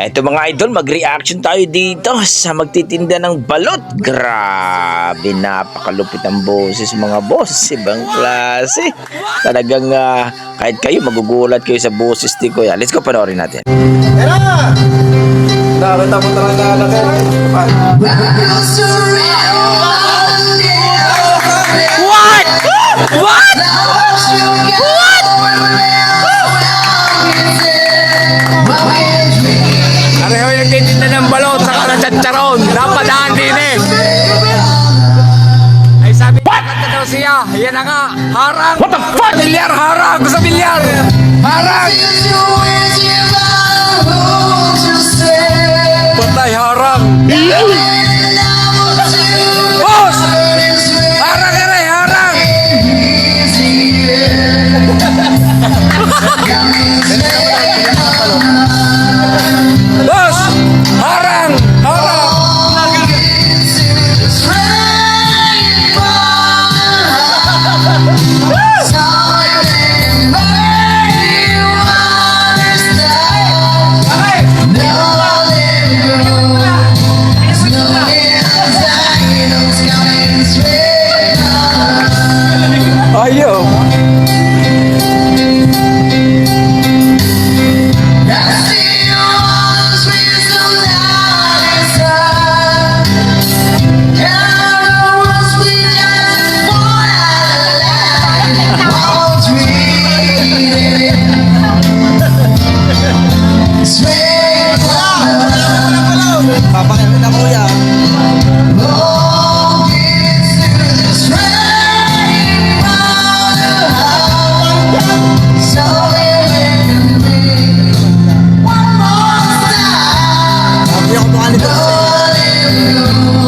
Eto mga idol, mag-reaction tayo dito sa magtitinda ng balot. Grabe, napakalupit ang boses mga boss. Ibang klase. Talagang kahit kayo, magugulat kayo sa boses ni Kuya. Let's go, panoorin natin. Tara! Nakakita mo talaga lalaki. What? What? Pareho yung nagtitinda ng balot sa kanatsatsaron. Napadaan din eh. Ay sabi, kanta daw siya. Yan na nga. Harang. What the fuck? Bilyar, harang. Gusto bilyar. Harang. Patay, harang. Boss! Harang ka rin, harang. Boss! Harang! Harang! Ayo! Papakita na kuya. Sabi ako mga nito.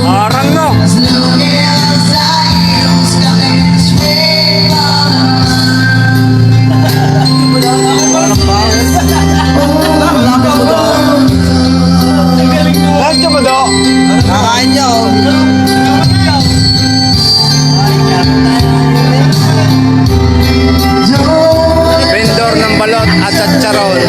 Harang no! Nandiyan mo do? Kakain niya oh. Vendor ng balot at tsatsaron.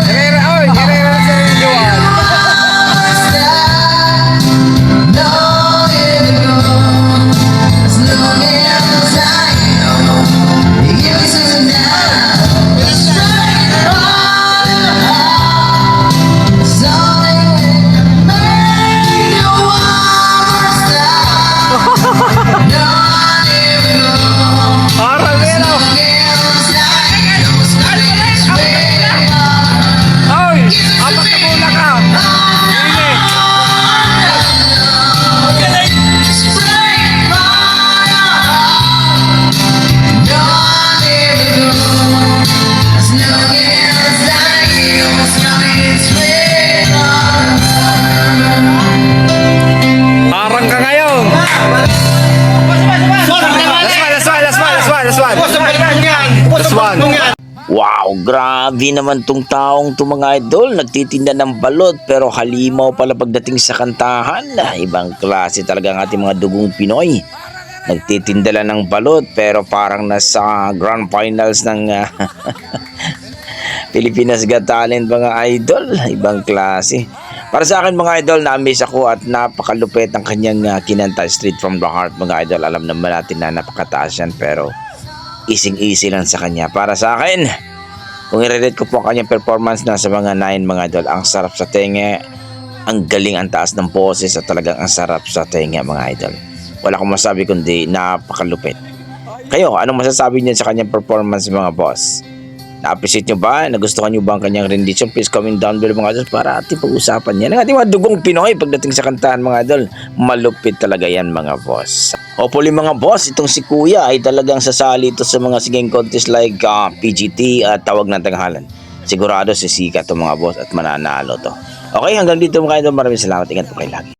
Herrera, oy! Herrera sa Juan. Harang yan oh! Oy! Apat na bola ka! Sige! Harang ka ngayon! Last one. Wow, grabe naman tong taong to mga idol. Nagtitinda ng balot pero halimaw pala pagdating sa kantahan. Ibang klase talaga ang ating mga dugong Pinoy. Nagtitinda lang ng balot pero parang nasa grand finals ng Pilipinas Got Talent mga idol. Ibang klase. Para sa akin mga idol, na-amaze ako at napakalupit ang kanyang kinanta, Straight from the Heart mga idol. Alam naman natin na napakataas yan pero easy lang sa kanya. Para sa akin, kung i-relate ko po ang kanyang performance na sa mga 9 mga idol, ang sarap sa tenga, ang galing, ang taas ng boses at talagang ang sarap sa tenga mga idol. Wala akong masabi kundi napakalupit. Kayo, anong masasabi niyo sa kanyang performance mga boss? Na-appreciate nyo ba? Nagustuhan nyo ba ang kanyang rendition? Please comment down below mga idol para ating pag-usapan yan. Ang ating mga dugong Pinoy pagdating sa kantahan mga idol. Malupit talaga yan mga boss. Hopefully mga boss, itong si Kuya ay talagang sasali ito sa mga singing contest like PGT at Tawag ng Tanghalan. Sigurado sisikat ito mga boss at mananalo to. Okay, hanggang dito mga idol. Maraming salamat. Ingat po kayo lagi.